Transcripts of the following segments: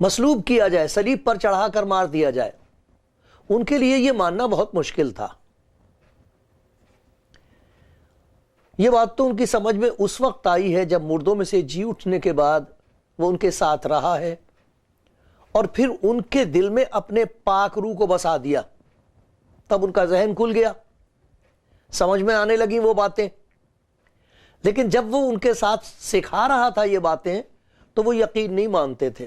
مصلوب کیا جائے، صلیب پر چڑھا کر مار دیا جائے، ان کے لیے یہ ماننا بہت مشکل تھا۔ یہ بات تو ان کی سمجھ میں اس وقت آئی ہے جب مردوں میں سے جی اٹھنے کے بعد وہ ان کے ساتھ رہا ہے، اور پھر ان کے دل میں اپنے پاک روح کو بسا دیا، تب ان کا ذہن کھل گیا، سمجھ میں آنے لگی وہ باتیں۔ لیکن جب وہ ان کے ساتھ سکھا رہا تھا یہ باتیں تو وہ یقین نہیں مانتے تھے۔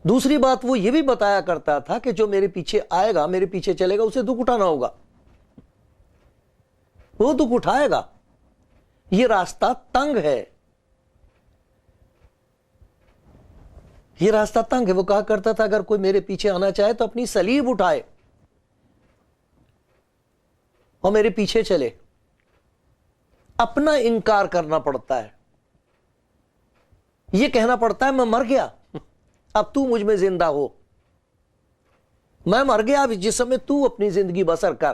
دوسری بات وہ یہ بھی بتایا کرتا تھا کہ جو میرے پیچھے آئے گا، میرے پیچھے چلے گا، اسے دکھ اٹھانا ہوگا، وہ دکھ اٹھائے گا، یہ راستہ تنگ ہے، یہ راستہ تنگ ہے۔ وہ کہا کرتا تھا اگر کوئی میرے پیچھے آنا چاہے تو اپنی صلیب اٹھائے اور میرے پیچھے چلے۔ اپنا انکار کرنا پڑتا ہے، یہ کہنا پڑتا ہے میں مر گیا، اب تو مجھ میں زندہ ہو، میں مر گیا، اب اس جسم میں تو اپنی زندگی بسر کر۔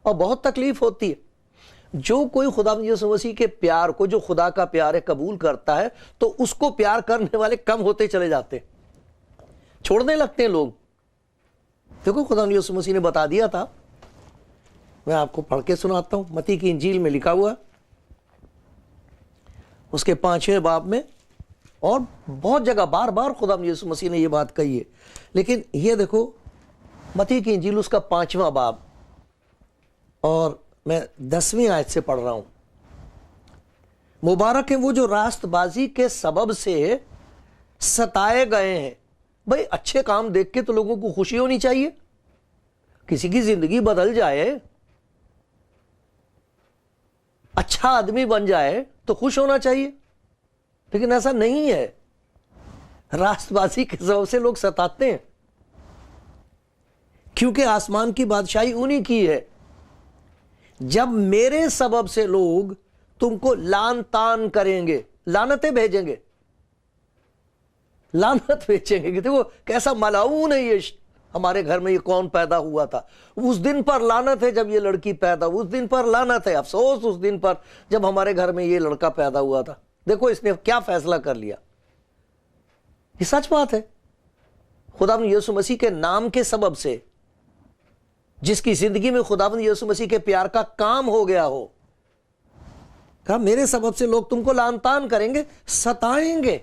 اور بہت تکلیف ہوتی ہے۔ جو کوئی خدا یسوع مسیح کے پیار کو، جو خدا کا پیار ہے، قبول کرتا ہے تو اس کو پیار کرنے والے کم ہوتے چلے جاتے ہیں، چھوڑنے لگتے ہیں لوگ۔ دیکھو خدا یسوع مسیح نے بتا دیا تھا، میں آپ کو پڑھ کے سناتا ہوں، متی کی انجیل میں لکھا ہوا اس کے 5ویں باب میں، اور بہت جگہ بار بار خدا یسوع مسیح نے یہ بات کہی ہے، لیکن یہ دیکھو متی کی انجیل اس کا 5واں باب، اور میں 10ویں آیت سے پڑھ رہا ہوں۔ مبارک ہیں وہ جو راست بازی کے سبب سے ستائے گئے ہیں۔ بھئی اچھے کام دیکھ کے تو لوگوں کو خوشی ہونی چاہیے، کسی کی زندگی بدل جائے، اچھا آدمی بن جائے تو خوش ہونا چاہیے، لیکن ایسا نہیں ہے۔ راست بازی کے سبب سے لوگ ستاتے ہیں، کیونکہ آسمان کی بادشاہی انہی کی ہے۔ جب میرے سبب سے لوگ تم کو لعن طعن کریں گے، لعنتیں بھیجیں گے، لعنت بھیجیں گے کہ دیکھو کیسا ملعون ہے یہ، ہمارے گھر میں یہ کون پیدا ہوا تھا، اس دن پر لعنت ہے جب یہ لڑکی پیدا ہوئی، اس دن پر لعنت ہے، افسوس اس دن پر جب ہمارے گھر میں یہ لڑکا پیدا ہوا تھا، دیکھو اس نے کیا فیصلہ کر لیا۔ یہ سچ بات ہے۔ خدا یسوع مسیح کے نام کے سبب سے جس کی زندگی میں خداوند یسوع مسیح کے پیار کا کام ہو گیا ہو، کہا میرے سبب سے لوگ تم کو لعن طعن کریں گے، ستائیں گے،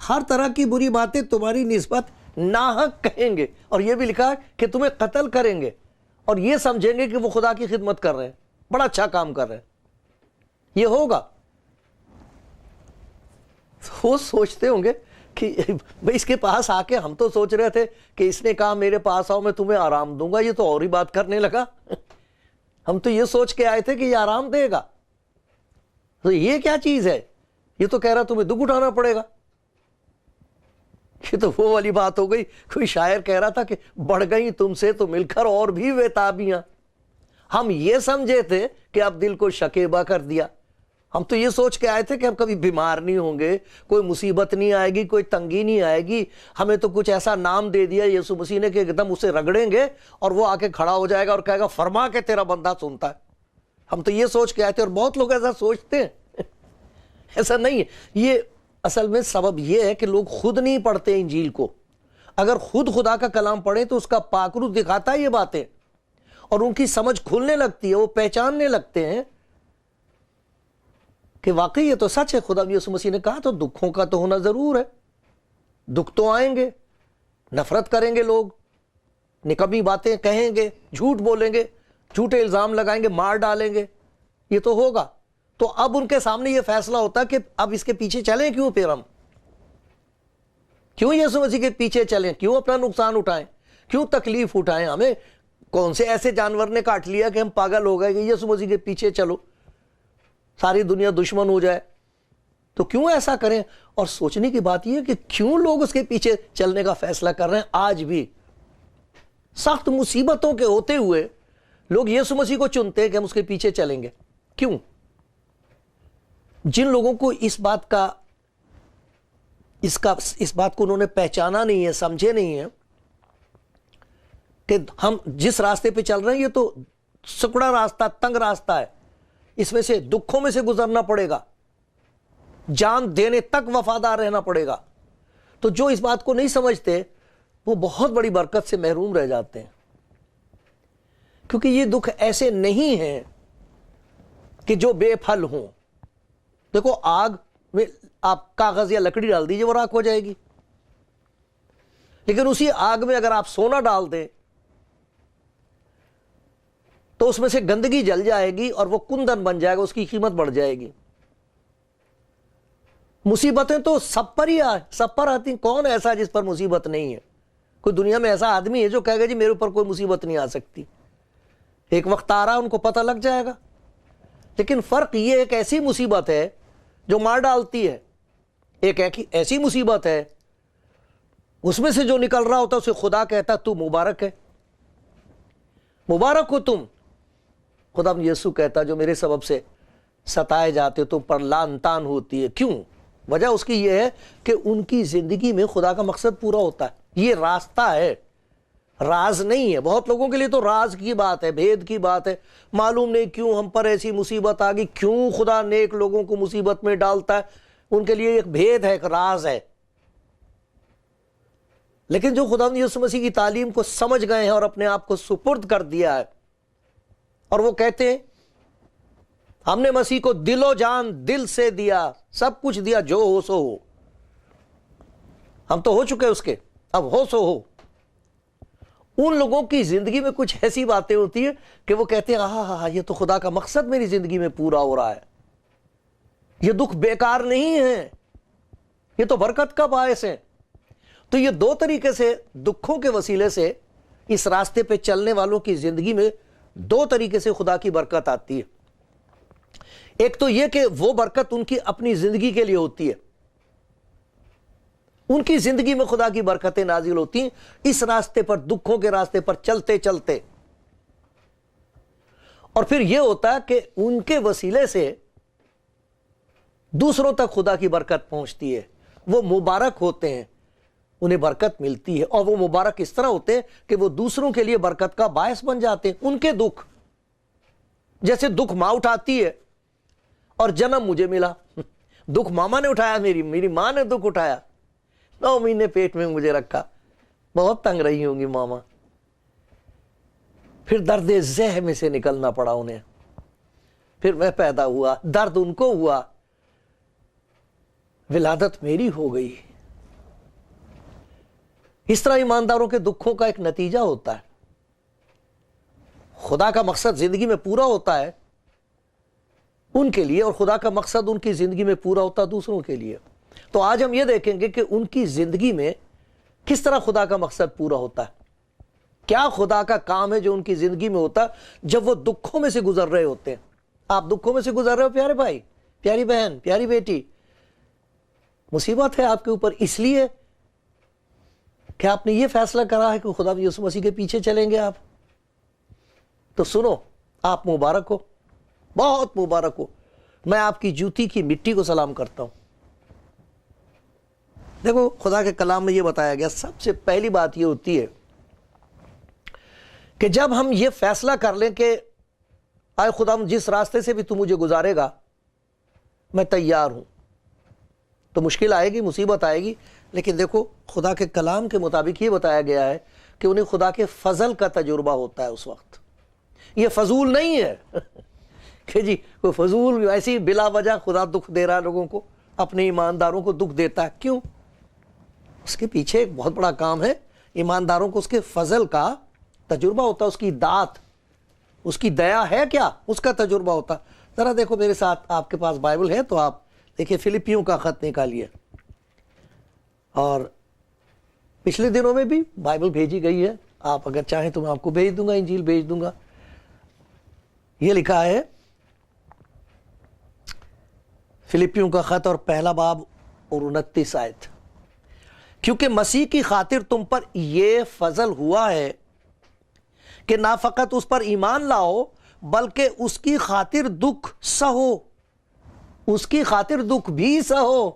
ہر طرح کی بری باتیں تمہاری نسبت ناحق کہیں گے، اور یہ بھی لکھا ہے کہ تمہیں قتل کریں گے، اور یہ سمجھیں گے کہ وہ خدا کی خدمت کر رہے ہیں، بڑا اچھا کام کر رہے ہیں۔ یہ ہوگا۔ وہ سوچتے ہوں گے کہ بھئی اس کے پاس آ کے ہم تو سوچ رہے تھے کہ اس نے کہا میرے پاس آؤ میں تمہیں آرام دوں گا، یہ تو اور ہی بات کرنے لگا، ہم تو یہ سوچ کے آئے تھے کہ یہ آرام دے گا، تو یہ کیا چیز ہے، یہ تو کہہ رہا تمہیں دکھ اٹھانا پڑے گا۔ یہ تو وہ والی بات ہو گئی، کوئی شاعر کہہ رہا تھا کہ بڑھ گئی تم سے تو مل کر اور بھی بےتابیاں، ہم یہ سمجھے تھے کہ اب دل کو شکیبہ کر دیا، ہم تو یہ سوچ کے آئے تھے کہ ہم کبھی بیمار نہیں ہوں گے، کوئی مصیبت نہیں آئے گی، کوئی تنگی نہیں آئے گی، ہمیں تو کچھ ایسا نام دے دیا یسوع مسیح نے کہ ایک دم اسے رگڑیں گے اور وہ آ کے کھڑا ہو جائے گا اور کہے گا فرما کے تیرا بندہ سنتا ہے۔ ہم تو یہ سوچ کے آئے تھے، اور بہت لوگ ایسا سوچتے ہیں۔ ایسا نہیں ہے۔ یہ اصل میں سبب یہ ہے کہ لوگ خود نہیں پڑھتے انجیل کو۔ اگر خود خدا کا کلام پڑھیں تو اس کا پاک روح دکھاتا ہے یہ باتیں، اور ان کی سمجھ کھلنے لگتی ہے، وہ پہچاننے لگتے ہیں کہ واقعی یہ تو سچ ہے، خدا یسوع مسیح نے کہا تو دکھوں کا تو ہونا ضرور ہے، دکھ تو آئیں گے، نفرت کریں گے لوگ، نکمی باتیں کہیں گے، جھوٹ بولیں گے، جھوٹے الزام لگائیں گے، مار ڈالیں گے، یہ تو ہوگا۔ تو اب ان کے سامنے یہ فیصلہ ہوتا ہے کہ اب اس کے پیچھے چلیں کیوں، پھر ہم کیوں یسوع مسیح کے پیچھے چلیں، کیوں اپنا نقصان اٹھائیں، کیوں تکلیف اٹھائیں، ہمیں کون سے ایسے جانور نے کاٹ لیا کہ ہم پاگل ہو گئے کہ یسوع مسیح کے پیچھے چلو، ساری دنیا دشمن ہو جائے تو کیوں ایسا کریں۔ اور سوچنے کی بات یہ ہے کہ کیوں لوگ اس کے پیچھے چلنے کا فیصلہ کر رہے ہیں۔ آج بھی سخت مصیبتوں کے ہوتے ہوئے لوگ یسوع مسیح کو چنتے ہیں کہ ہم اس کے پیچھے چلیں گے۔ کیوں؟ جن لوگوں کو اس بات کو انہوں نے پہچانا نہیں ہے، سمجھے نہیں ہے کہ ہم جس راستے پہ چل رہے ہیں یہ تو سکڑا راستہ، تنگ راستہ ہے، اس میں سے دکھوں میں سے گزرنا پڑے گا، جان دینے تک وفادار رہنا پڑے گا، تو جو اس بات کو نہیں سمجھتے وہ بہت بڑی برکت سے محروم رہ جاتے ہیں، کیونکہ یہ دکھ ایسے نہیں ہیں کہ جو بے پھل ہوں۔ دیکھو آگ میں آپ کاغذ یا لکڑی ڈال دیجئے، وہ راکھ ہو جائے گی، لیکن اسی آگ میں اگر آپ سونا ڈال دیں تو اس میں سے گندگی جل جائے گی اور وہ کندن بن جائے گا، اس کی قیمت بڑھ جائے گی۔ مصیبتیں تو سب پر ہی سب پر آتی ہیں، کون ایسا جس پر مصیبت نہیں ہے؟ کوئی دنیا میں ایسا آدمی ہے جو کہے گا جی میرے اوپر کوئی مصیبت نہیں آ سکتی؟ ایک وقت آ رہا ان کو پتہ لگ جائے گا، لیکن فرق یہ ایک ایسی مصیبت ہے جو مار ڈالتی ہے، ایک ایسی مصیبت ہے اس میں سے جو نکل رہا ہوتا ہے اسے خدا کہتا تو مبارک ہے، مبارک ہو تم۔ خدا یسوع کہتا جو میرے سبب سے ستائے جاتے ہو تم پر لعن طعن ہوتی ہے، کیوں؟ وجہ اس کی یہ ہے کہ ان کی زندگی میں خدا کا مقصد پورا ہوتا ہے۔ یہ راستہ ہے، راز نہیں ہے۔ بہت لوگوں کے لیے تو راز کی بات ہے، بھید کی بات ہے، معلوم نہیں کیوں ہم پر ایسی مصیبت آ گئی، کیوں خدا نیک لوگوں کو مصیبت میں ڈالتا ہے، ان کے لیے ایک بھید ہے، ایک راز ہے۔ لیکن جو خدا یسوع مسیح کی تعلیم کو سمجھ گئے ہیں اور اپنے آپ کو سپرد کر دیا ہے، اور وہ کہتے ہیں ہم نے مسیح کو دل و جان دل سے دیا، سب کچھ دیا، جو ہو سو ہو، ہم تو ہو چکے اس کے، اب ہو سو ہو۔ ان لوگوں کی زندگی میں کچھ ایسی باتیں ہوتی ہیں کہ وہ کہتے ہیں ہاں یہ تو خدا کا مقصد میری زندگی میں پورا ہو رہا ہے، یہ دکھ بیکار نہیں ہے، یہ تو برکت کا باعث ہے۔ تو یہ دو طریقے سے دکھوں کے وسیلے سے اس راستے پہ چلنے والوں کی زندگی میں دو طریقے سے خدا کی برکت آتی ہے۔ ایک تو یہ کہ وہ برکت ان کی اپنی زندگی کے لیے ہوتی ہے، ان کی زندگی میں خدا کی برکتیں نازل ہوتی ہیں اس راستے پر، دکھوں کے راستے پر چلتے چلتے۔ اور پھر یہ ہوتا ہے کہ ان کے وسیلے سے دوسروں تک خدا کی برکت پہنچتی ہے، وہ مبارک ہوتے ہیں، انہیں برکت ملتی ہے، اور وہ مبارک اس طرح ہوتے ہیں کہ وہ دوسروں کے لیے برکت کا باعث بن جاتے ہیں۔ ان کے دکھ، جیسے دکھ ماں اٹھاتی ہے اور جنم مجھے ملا، دکھ ماما نے اٹھایا، میری ماں نے دکھ اٹھایا، 9 مہینے پیٹ میں مجھے رکھا، بہت تنگ رہی ہوں گی ماما، پھر درد ذہ میں سے نکلنا پڑا انہیں، پھر میں پیدا ہوا، درد ان کو ہوا، ولادت میری ہو گئی۔ اس طرح ایمانداروں کے دکھوں کا ایک نتیجہ ہوتا ہے، خدا کا مقصد زندگی میں پورا ہوتا ہے ان کے لیے، اور خدا کا مقصد ان کی زندگی میں پورا ہوتا ہے دوسروں کے لیے۔ تو آج ہم یہ دیکھیں گے کہ ان کی زندگی میں کس طرح خدا کا مقصد پورا ہوتا ہے، کیا خدا کا کام ہے جو ان کی زندگی میں ہوتا ہے جب وہ دکھوں میں سے گزر رہے ہوتے ہیں۔ آپ دکھوں میں سے گزر رہے ہو پیارے بھائی، پیاری بہن، پیاری بیٹی، مصیبت ہے آپ کے اوپر اس لیے کہ آپ نے یہ فیصلہ کرا ہے کہ خدا یسوع مسیح کے پیچھے چلیں گے آپ، تو سنو، آپ مبارک ہو، بہت مبارک ہو۔ میں آپ کی جوتی کی مٹی کو سلام کرتا ہوں۔ دیکھو خدا کے کلام میں یہ بتایا گیا، سب سے پہلی بات یہ ہوتی ہے کہ جب ہم یہ فیصلہ کر لیں کہ آئے خدا جس راستے سے بھی تو مجھے گزارے گا میں تیار ہوں، تو مشکل آئے گی، مصیبت آئے گی، لیکن دیکھو خدا کے کلام کے مطابق یہ بتایا گیا ہے کہ انہیں خدا کے فضل کا تجربہ ہوتا ہے اس وقت۔ یہ فضول نہیں ہے کہ جی کوئی فضول ایسی بلا وجہ خدا دکھ دے رہا ہے لوگوں کو، اپنے ایمانداروں کو دکھ دیتا ہے، کیوں؟ اس کے پیچھے ایک بہت بڑا کام ہے، ایمانداروں کو اس کے فضل کا تجربہ ہوتا ہے، اس کی دات، اس کی دیا ہے کیا، اس کا تجربہ ہوتا ہے۔ ذرا دیکھو میرے ساتھ، آپ کے پاس بائبل ہے تو آپ دیکھیں فلپیوں کا خط نکالیے، اور پچھلے دنوں میں بھی بائبل بھیجی گئی ہے، آپ اگر چاہیں تو میں آپ کو بھیج دوں گا، انجیل بھیج دوں گا۔ یہ لکھا ہے فلپیوں کا خط اور 1 باب اور 29 آیت، کیونکہ مسیح کی خاطر تم پر یہ فضل ہوا ہے کہ نہ فقط اس پر ایمان لاؤ بلکہ اس کی خاطر دکھ سہو، اس کی خاطر دکھ بھی سہو۔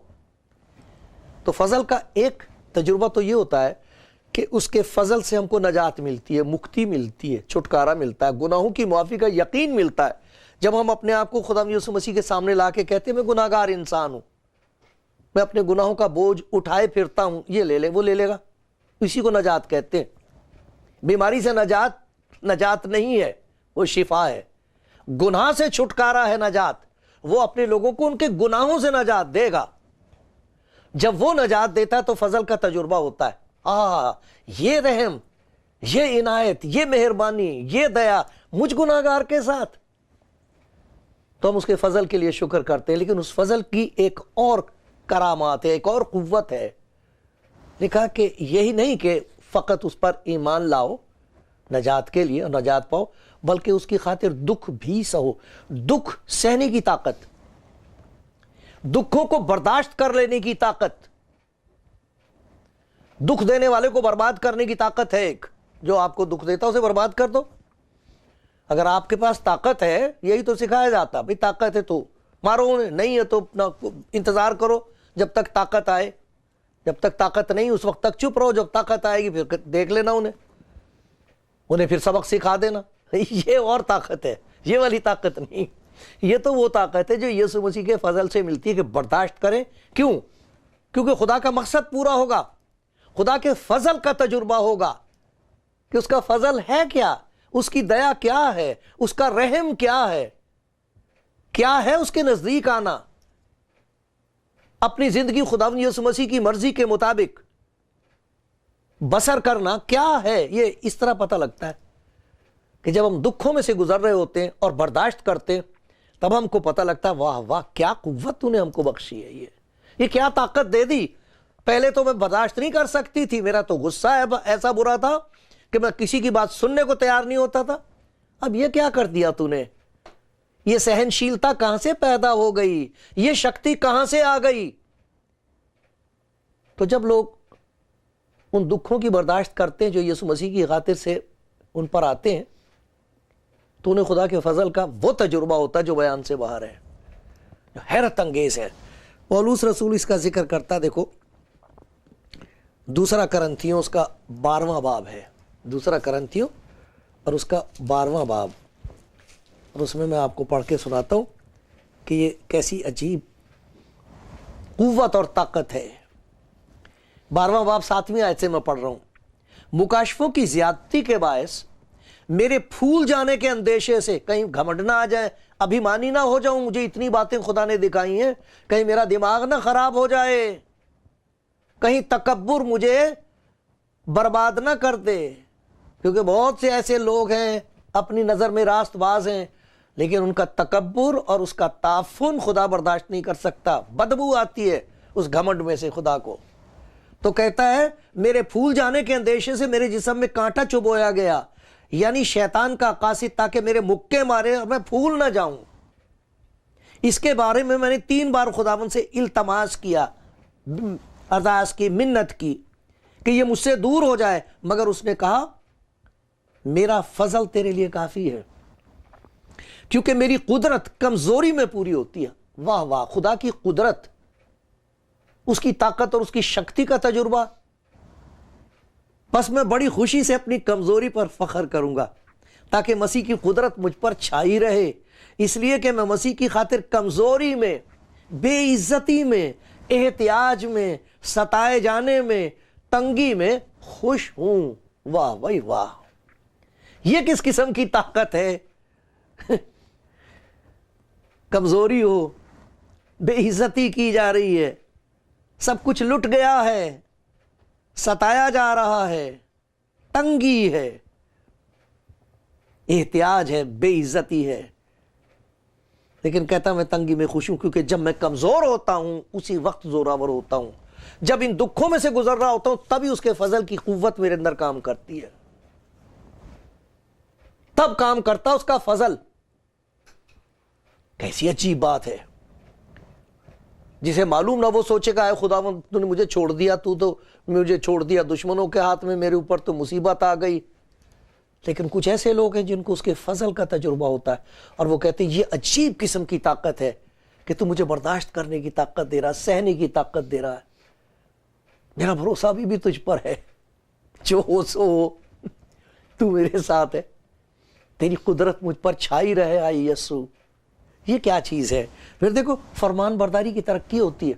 تو فضل کا ایک تجربہ تو یہ ہوتا ہے کہ اس کے فضل سے ہم کو نجات ملتی ہے، مکتی ملتی ہے، چھٹکارا ملتا ہے، گناہوں کی معافی کا یقین ملتا ہے۔ جب ہم اپنے آپ کو خدا یسوع مسیح کے سامنے لا کے کہتے ہیں میں گناہگار انسان ہوں، میں اپنے گناہوں کا بوجھ اٹھائے پھرتا ہوں، یہ لے لے وہ لے لے گا، اسی کو نجات کہتے ہیں۔ بیماری سے نجات نہیں ہے، وہ شفا ہے۔ گناہ سے چھٹکارا ہے نجات، وہ اپنے لوگوں کو ان کے گناہوں سے نجات دے گا۔ جب وہ نجات دیتا ہے تو فضل کا تجربہ ہوتا ہے، یہ رحم، یہ عنایت، یہ مہربانی، یہ دیا مجھ گناہگار کے ساتھ، تو ہم اس کے فضل کے لیے شکر کرتے ہیں۔ لیکن اس فضل کی ایک اور کرامات ہے، ایک اور قوت ہے۔ لکھا کہ یہی نہیں کہ فقط اس پر ایمان لاؤ نجات کے لیے اور نجات پاؤ، بلکہ اس کی خاطر دکھ بھی سہو۔ دکھ سہنے کی طاقت، دکھوں کو برداشت کر لینے کی طاقت، دکھ دینے والے کو برباد کرنے کی طاقت ہے ایک۔ جو آپ کو دکھ دیتا اسے برباد کر دو۔ اگر آپ کے پاس طاقت ہے، یہی تو سکھایا جاتا، بھئی طاقت ہے تو مارو انہیں، نہیں ہے تو انتظار کرو جب تک طاقت آئے۔ جب تک طاقت نہیں اس وقت تک چپ رہو، جب طاقت آئے گی پھر دیکھ لینا انہیں پھر سبق سکھا دینا۔ یہ اور طاقت ہے، یہ والی طاقت نہیں۔ یہ تو وہ طاقت ہے جو یسوع مسیح کے فضل سے ملتی ہے کہ برداشت کریں۔ کیوں؟ کیونکہ خدا کا مقصد پورا ہوگا، خدا کے فضل کا تجربہ ہوگا کہ اس کا فضل ہے کیا، اس کی دیا کیا ہے، اس کا رحم کیا ہے اس کے نزدیک آنا، اپنی زندگی خداوند یسوع مسیح کی مرضی کے مطابق بسر کرنا کیا ہے۔ یہ اس طرح پتہ لگتا ہے کہ جب ہم دکھوں میں سے گزر رہے ہوتے ہیں اور برداشت کرتے ہیں، تب ہم کو پتہ لگتا ہے واہ واہ کیا قوت تو نے ہم کو بخشی ہے، یہ کیا طاقت دے دی۔ پہلے تو میں برداشت نہیں کر سکتی تھی، میرا تو غصہ ایسا برا تھا کہ میں کسی کی بات سننے کو تیار نہیں ہوتا تھا۔ اب یہ کیا کر دیا تو نے، یہ سہنشیلتا کہاں سے پیدا ہو گئی، یہ شکتی کہاں سے آ گئی۔ تو جب لوگ ان دکھوں کی برداشت کرتے ہیں جو یسوع مسیح کی خاطر سے ان پر آتے ہیں، تو انہیں خدا کے فضل کا وہ تجربہ ہوتا ہے جو بیان سے باہر ہے، جو حیرت انگیز ہے۔ پولس رسول اس کا ذکر کرتا، دیکھو دوسرا کرنتھیوں اس کا 12واں باب ہے، دوسرا کرنتھیوں اور اس کا 12واں باب، اور اس میں آپ کو پڑھ کے سناتا ہوں کہ یہ کیسی عجیب قوت اور طاقت ہے۔ 12واں باب 7ویں آیت سے میں پڑھ رہا ہوں۔ مکاشفوں کی زیادتی کے باعث میرے پھول جانے کے اندیشے سے، کہیں گھمنڈ نہ آ جائے، ابھیمانی نہ ہو جاؤں، مجھے اتنی باتیں خدا نے دکھائی ہیں، کہیں میرا دماغ نہ خراب ہو جائے، کہیں تکبر مجھے برباد نہ کر دے، کیونکہ بہت سے ایسے لوگ ہیں اپنی نظر میں راست باز ہیں، لیکن ان کا تکبر اور اس کا تعفن خدا برداشت نہیں کر سکتا، بدبو آتی ہے اس گھمنڈ میں سے خدا کو۔ تو کہتا ہے میرے پھول جانے کے اندیشے سے میرے جسم میں کانٹا چبویا گیا، یعنی شیطان کا قاصد تاکہ میرے مکے مارے اور میں پھول نہ جاؤں۔ اس کے بارے میں نے 3 بار خداوند سے التماس کیا، ارداس کی، منت کی کہ یہ مجھ سے دور ہو جائے، مگر اس نے کہا میرا فضل تیرے لیے کافی ہے، کیونکہ میری قدرت کمزوری میں پوری ہوتی ہے۔ واہ واہ، خدا کی قدرت، اس کی طاقت اور اس کی شکتی کا تجربہ۔ بس میں بڑی خوشی سے اپنی کمزوری پر فخر کروں گا، تاکہ مسیح کی قدرت مجھ پر چھائی رہے، اس لیے کہ میں مسیح کی خاطر کمزوری میں، بے عزتی میں، احتیاج میں، ستائے جانے میں، تنگی میں خوش ہوں۔ واہ بھائی واہ، یہ کس قسم کی طاقت ہے؟ کمزوری ہو، بے عزتی کی جا رہی ہے، سب کچھ لٹ گیا ہے، ستایا جا رہا ہے، تنگی ہے، احتیاج ہے، بے عزتی ہے، لیکن کہتا میں تنگی میں خوش ہوں، کیونکہ جب میں کمزور ہوتا ہوں اسی وقت زوراور ہوتا ہوں۔ جب ان دکھوں میں سے گزر رہا ہوتا ہوں تبھی اس کے فضل کی قوت میرے اندر کام کرتی ہے، تب کام کرتا اس کا فضل۔ کیسی عجیب بات ہے، جسے معلوم نہ وہ سوچے گا اے خداوند تو نے مجھے چھوڑ دیا، تو مجھے چھوڑ دیا دشمنوں کے ہاتھ میں، میرے اوپر تو مصیبت آ گئی۔ لیکن کچھ ایسے لوگ ہیں جن کو اس کے فضل کا تجربہ ہوتا ہے، اور وہ کہتے ہیں یہ عجیب قسم کی طاقت ہے کہ تو مجھے برداشت کرنے کی طاقت دے رہا، سہنے کی طاقت دے رہا ہے، میرا بھروسہ ابھی بھی تجھ پر ہے، جو ہو سو ہو، تو میرے ساتھ ہے، تیری قدرت مجھ پر چھائی رہے آئی یسوع۔ یہ کیا چیز ہے؟ پھر دیکھو فرمان برداری کی ترقی ہوتی ہے۔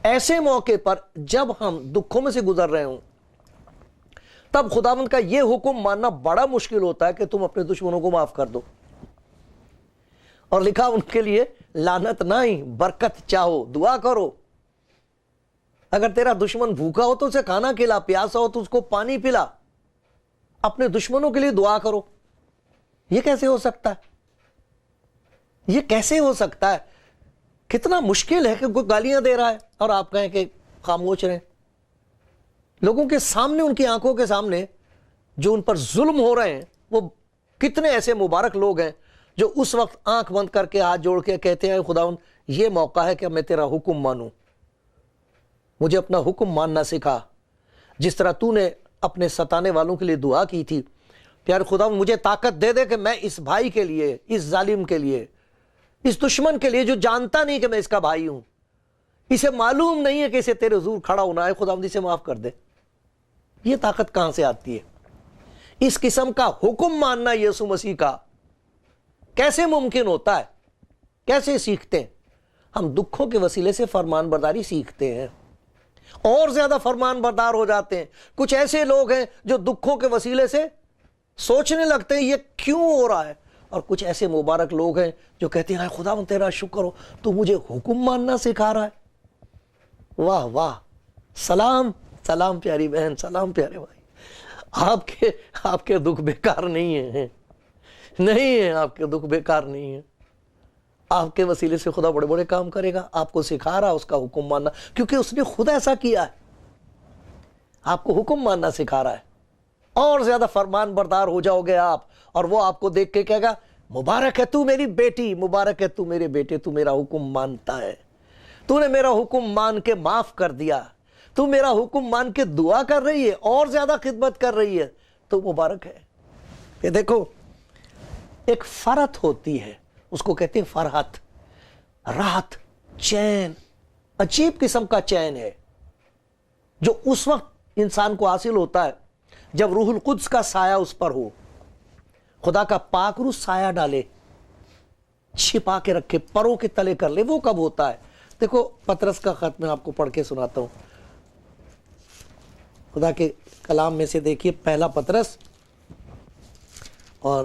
ایسے موقع پر جب ہم دکھوں میں سے گزر رہے ہوں تب خداوند کا یہ حکم ماننا بڑا مشکل ہوتا ہے کہ تم اپنے دشمنوں کو معاف کر دو، اور لکھا ان کے لیے لعنت نہ ہی برکت چاہو، دعا کرو۔ اگر تیرا دشمن بھوکا ہو تو اسے کھانا کھلا، پیاسا ہو تو اس کو پانی پلا، اپنے دشمنوں کے لیے دعا کرو۔ یہ کیسے ہو سکتا ہے؟ یہ کیسے ہو سکتا ہے؟ کتنا مشکل ہے کہ کوئی گالیاں دے رہا ہے اور آپ کہیں کہ خاموش رہیں۔ لوگوں کے سامنے، ان کی آنکھوں کے سامنے جو ان پر ظلم ہو رہے ہیں، وہ کتنے ایسے مبارک لوگ ہیں جو اس وقت آنکھ بند کر کے ہاتھ جوڑ کے کہتے ہیں خداوند یہ موقع ہے کہ میں تیرا حکم مانوں، مجھے اپنا حکم ماننا سکھا، جس طرح تو نے اپنے ستانے والوں کے لیے دعا کی تھی۔ پیارے خداوند مجھے طاقت دے دے کہ میں اس بھائی کے لیے، اس ظالم کے لیے، اس دشمن کے لیے جو جانتا نہیں کہ میں اس کا بھائی ہوں، اسے معلوم نہیں ہے کہ اسے تیرے حضور کھڑا ہونا ہے، خداوند اسے معاف کر دے۔ یہ طاقت کہاں سے آتی ہے؟ اس قسم کا حکم ماننا یسوع مسیح کا کیسے ممکن ہوتا ہے؟ کیسے سیکھتے ہیں؟ ہم دکھوں کے وسیلے سے فرمان برداری سیکھتے ہیں، اور زیادہ فرمان بردار ہو جاتے ہیں۔ کچھ ایسے لوگ ہیں جو دکھوں کے وسیلے سے سوچنے لگتے ہیں یہ کیوں ہو رہا ہے، اور کچھ ایسے مبارک لوگ ہیں جو کہتے ہیں خداوند تیرا شکر ہو تو مجھے حکم ماننا سکھا رہا ہے۔ واہ واہ، سلام سلام پیاری بہن، سلام پیارے بھائی، آپ کے دکھ بیکار نہیں ہیں، نہیں ہیں آپ کے دکھ بیکار نہیں ہیں۔ آپ کے وسیلے سے خدا بڑے بڑے کام کرے گا، آپ کو سکھا رہا اس کا حکم ماننا، کیونکہ اس نے خود ایسا کیا ہے، آپ کو حکم ماننا سکھا رہا ہے۔ اور زیادہ فرمان بردار ہو جاؤ گے آپ، اور وہ آپ کو دیکھ کے کہے گا مبارک ہے تو میری بیٹی، مبارک ہے تو میرے بیٹے، تو میرا حکم مانتا ہے، تو نے میرا حکم مان کے معاف کر دیا، تو میرا حکم مان کے دعا کر رہی ہے اور زیادہ خدمت کر رہی ہے، تو مبارک ہے۔ یہ دیکھو ایک فرحت ہوتی ہے، اس کو کہتے ہیں فرحت، راحت، چین، عجیب قسم کا چین ہے جو اس وقت انسان کو حاصل ہوتا ہے جب روح القدس کا سایہ اس پر ہو، خدا کا پاک روح سایہ ڈالے، چھپا کے رکھے، پروں کے تلے کر لے۔ وہ کب ہوتا ہے؟ دیکھو پطرس کا خط میں آپ کو پڑھ کے سناتا ہوں، خدا کے کلام میں سے دیکھیے پہلا پطرس، اور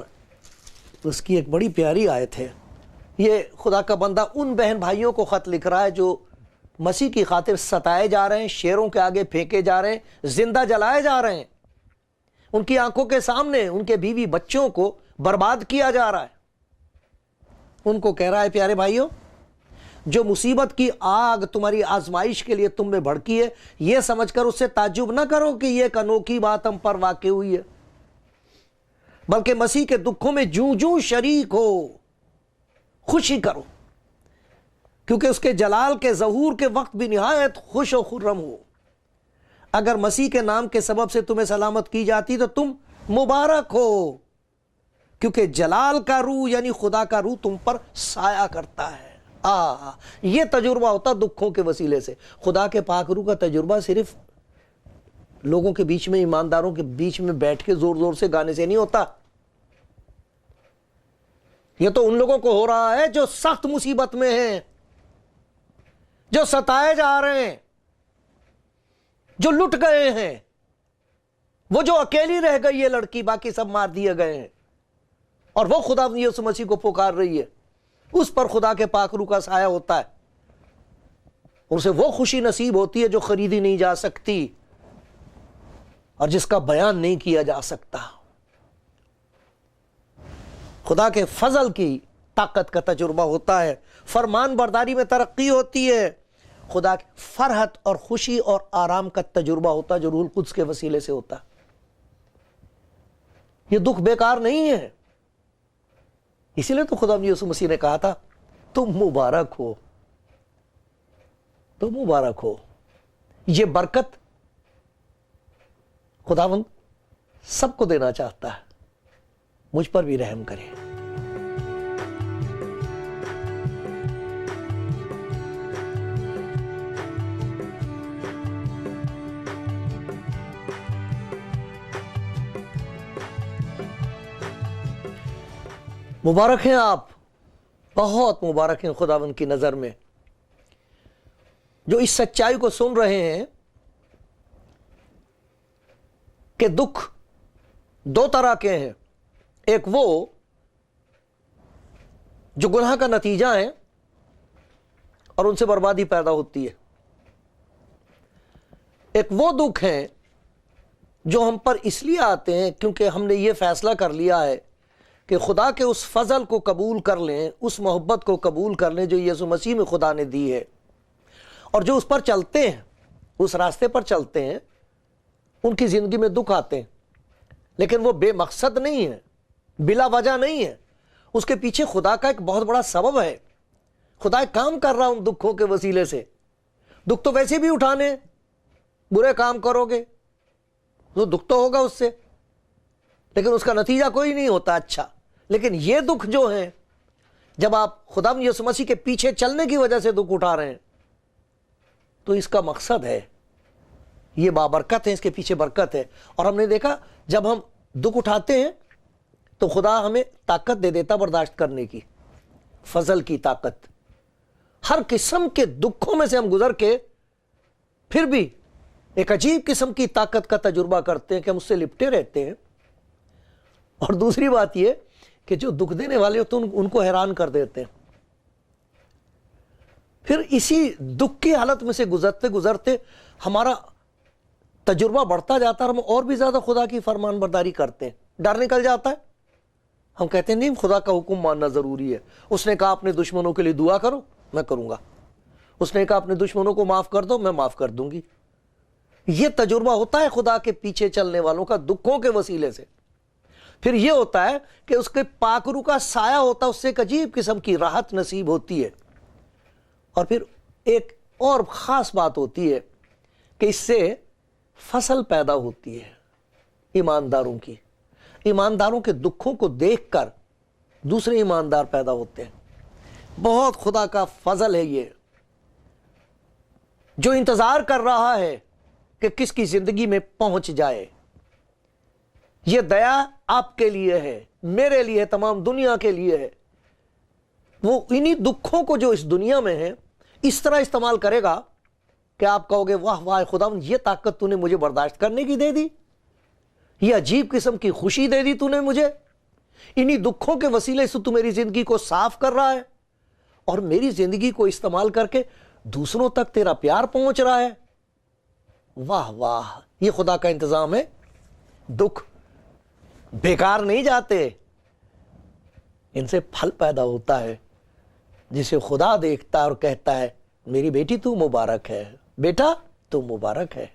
اس کی ایک بڑی پیاری آیت ہے۔ یہ خدا کا بندہ ان بہن بھائیوں کو خط لکھ رہا ہے جو مسیح کی خاطر ستائے جا رہے ہیں، شیروں کے آگے پھینکے جا رہے ہیں، زندہ جلائے جا رہے ہیں، ان کی آنکھوں کے سامنے ان کے بیوی بچوں کو برباد کیا جا رہا ہے۔ ان کو کہہ رہا ہے پیارے بھائیوں، جو مصیبت کی آگ تمہاری آزمائش کے لیے تم میں بھڑکی ہے، یہ سمجھ کر اس سے تعجب نہ کرو کہ یہ ایک انوکھی بات ہم پر واقع ہوئی ہے، بلکہ مسیح کے دکھوں میں جوں جوں شریک ہو، خوشی کرو، کیونکہ اس کے جلال کے ظہور کے وقت بھی نہایت خوش و خرم ہو۔ اگر مسیح کے نام کے سبب سے تمہیں سلامت کی جاتی تو تم مبارک ہو، کیونکہ جلال کا روح یعنی خدا کا روح تم پر سایہ کرتا ہے۔ یہ تجربہ ہوتا دکھوں کے وسیلے سے۔ خدا کے پاک روح کا تجربہ صرف لوگوں کے بیچ میں، ایمانداروں کے بیچ میں بیٹھ کے زور زور سے گانے سے نہیں ہوتا، یہ تو ان لوگوں کو ہو رہا ہے جو سخت مصیبت میں ہیں، جو ستائے جا رہے ہیں، جو لٹ گئے ہیں، وہ جو اکیلی رہ گئی ہے لڑکی، باقی سب مار دیے گئے ہیں، اور وہ خدا یسوع مسیح کو پکار رہی ہے، اس پر خدا کے پاک روح کا سایہ ہوتا ہے، اسے وہ خوشی نصیب ہوتی ہے جو خریدی نہیں جا سکتی اور جس کا بیان نہیں کیا جا سکتا۔ خدا کے فضل کی طاقت کا تجربہ ہوتا ہے، فرمان برداری میں ترقی ہوتی ہے، خدا کی فرحت اور خوشی اور آرام کا تجربہ ہوتا ہے جو روح القدس کے وسیلے سے ہوتا ہے۔ یہ دکھ بیکار نہیں ہے، اسی لیے تو خدا یسوع مسیح نے کہا تھا تم مبارک ہو، تم مبارک ہو۔ یہ برکت خداوند سب کو دینا چاہتا ہے، مجھ پر بھی رحم کرے۔ مبارک ہیں آپ، بہت مبارک ہیں خداوند کی نظر میں۔ جو اس سچائی کو سن رہے ہیں کہ دکھ دو طرح کے ہیں، ایک وہ جو گناہ کا نتیجہ ہے اور ان سے بربادی پیدا ہوتی ہے، ایک وہ دکھ ہیں جو ہم پر اس لیے آتے ہیں کیونکہ ہم نے یہ فیصلہ کر لیا ہے کہ خدا کے اس فضل کو قبول کر لیں، اس محبت کو قبول کر لیں جو یسوع مسیح میں خدا نے دی ہے، اور جو اس پر چلتے ہیں، اس راستے پر چلتے ہیں، ان کی زندگی میں دکھ آتے ہیں، لیکن وہ بے مقصد نہیں ہے، بلا وجہ نہیں ہے، اس کے پیچھے خدا کا ایک بہت بڑا سبب ہے۔ خدا ایک کام کر رہا ان دکھوں کے وسیلے سے۔ دکھ تو ویسے بھی اٹھانے، برے کام کرو گے تو دکھ تو ہوگا اس سے، لیکن اس کا نتیجہ کوئی نہیں ہوتا اچھا۔ لیکن یہ دکھ جو ہیں، جب آپ خدا یسوع مسیح کے پیچھے چلنے کی وجہ سے دکھ اٹھا رہے ہیں تو اس کا مقصد ہے، یہ بابرکت ہے، اس کے پیچھے برکت ہے۔ اور ہم نے دیکھا جب ہم دکھ اٹھاتے ہیں تو خدا ہمیں طاقت دے دیتا برداشت کرنے کی، فضل کی طاقت۔ ہر قسم کے دکھوں میں سے ہم گزر کے پھر بھی ایک عجیب قسم کی طاقت کا تجربہ کرتے ہیں کہ ہم اس سے لپٹے رہتے ہیں۔ اور دوسری بات یہ کہ جو دکھ دینے والے ہوتے ہیں ان کو حیران کر دیتے ہیں۔ پھر اسی دکھ کی حالت میں سے گزرتے گزرتے ہمارا تجربہ بڑھتا جاتا ہے، اور ہم اور بھی زیادہ خدا کی فرمان برداری کرتے ہیں۔ ڈر نکل جاتا ہے، ہم کہتے ہیں نہیں، خدا کا حکم ماننا ضروری ہے۔ اس نے کہا اپنے دشمنوں کے لیے دعا کرو، میں کروں گا۔ اس نے کہا اپنے دشمنوں کو معاف کر دو، میں معاف کر دوں گی۔ یہ تجربہ ہوتا ہے خدا کے پیچھے چلنے والوں کا دکھوں کے وسیلے سے۔ پھر یہ ہوتا ہے کہ اس کے پاکرو کا سایہ ہوتا ہے، اس سے ایک عجیب قسم کی راحت نصیب ہوتی ہے۔ اور پھر ایک اور خاص بات ہوتی ہے کہ اس سے فصل پیدا ہوتی ہے ایمانداروں کی۔ ایمانداروں کے دکھوں کو دیکھ کر دوسرے ایماندار پیدا ہوتے ہیں۔ بہت خدا کا فضل ہے یہ، جو انتظار کر رہا ہے کہ کس کی زندگی میں پہنچ جائے۔ یہ دیا آپ کے لیے ہے، میرے لیے، تمام دنیا کے لیے ہے۔ وہ انہی دکھوں کو جو اس دنیا میں ہے اس طرح استعمال کرے گا کہ آپ کہو گے واہ واہ خداوند، یہ طاقت تو نے مجھے برداشت کرنے کی دے دی، یہ عجیب قسم کی خوشی دے دی تو نے مجھے، انہی دکھوں کے وسیلے سے تو میری زندگی کو صاف کر رہا ہے، اور میری زندگی کو استعمال کر کے دوسروں تک تیرا پیار پہنچ رہا ہے۔ واہ واہ، یہ خدا کا انتظام ہے۔ دکھ بیکار نہیں جاتے، ان سے پھل پیدا ہوتا ہے، جسے خدا دیکھتا ہے اور کہتا ہے میری بیٹی تو مبارک ہے، بیٹا تو مبارک ہے۔